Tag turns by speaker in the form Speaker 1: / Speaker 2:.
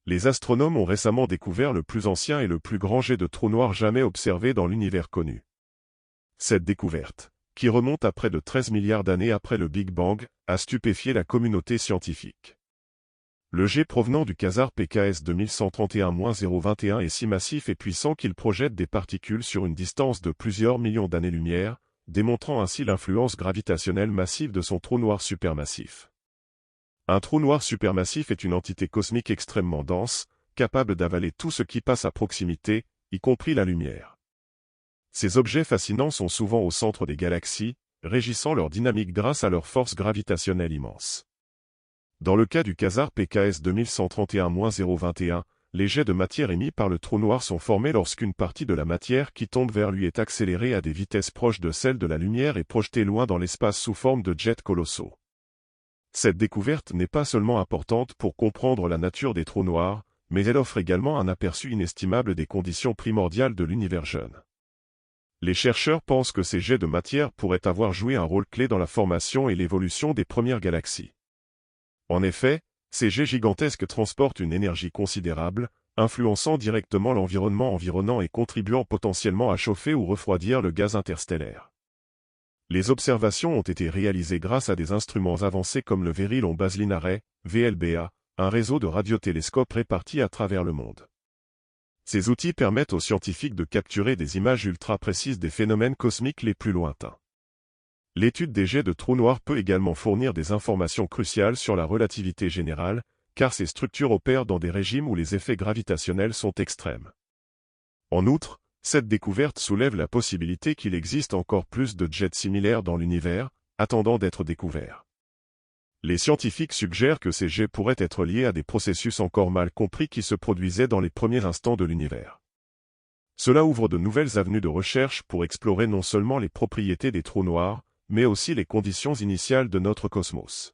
Speaker 1: Les astronomes ont récemment découvert le plus ancien et le plus grand jet de trou noir jamais observé dans l'univers connu. Cette découverte, qui remonte à près de 13 milliards d'années après le Big Bang, a stupéfié la communauté scientifique. Le jet provenant du quasar PKS 2131-021 est si massif et puissant qu'il projette des particules sur une distance de plusieurs millions d'années-lumière, démontrant ainsi l'influence gravitationnelle massive de son trou noir supermassif. Un trou noir supermassif est une entité cosmique extrêmement dense, capable d'avaler tout ce qui passe à proximité, y compris la lumière. Ces objets fascinants sont souvent au centre des galaxies, régissant leur dynamique grâce à leur force gravitationnelle immense. Dans le cas du quasar PKS 2131-021, les jets de matière émis par le trou noir sont formés lorsqu'une partie de la matière qui tombe vers lui est accélérée à des vitesses proches de celles de la lumière et projetée loin dans l'espace sous forme de jets colossaux. Cette découverte n'est pas seulement importante pour comprendre la nature des trous noirs, mais elle offre également un aperçu inestimable des conditions primordiales de l'univers jeune. Les chercheurs pensent que ces jets de matière pourraient avoir joué un rôle clé dans la formation et l'évolution des premières galaxies. En effet, ces jets gigantesques transportent une énergie considérable, influençant directement l'environnement environnant et contribuant potentiellement à chauffer ou refroidir le gaz interstellaire. Les observations ont été réalisées grâce à des instruments avancés comme le Very Long Baseline Array, VLBA, un réseau de radiotélescopes répartis à travers le monde. Ces outils permettent aux scientifiques de capturer des images ultra précises des phénomènes cosmiques les plus lointains. L'étude des jets de trous noirs peut également fournir des informations cruciales sur la relativité générale, car ces structures opèrent dans des régimes où les effets gravitationnels sont extrêmes. En outre, cette découverte soulève la possibilité qu'il existe encore plus de jets similaires dans l'univers, attendant d'être découverts. Les scientifiques suggèrent que ces jets pourraient être liés à des processus encore mal compris qui se produisaient dans les premiers instants de l'univers. Cela ouvre de nouvelles avenues de recherche pour explorer non seulement les propriétés des trous noirs, mais aussi les conditions initiales de notre cosmos.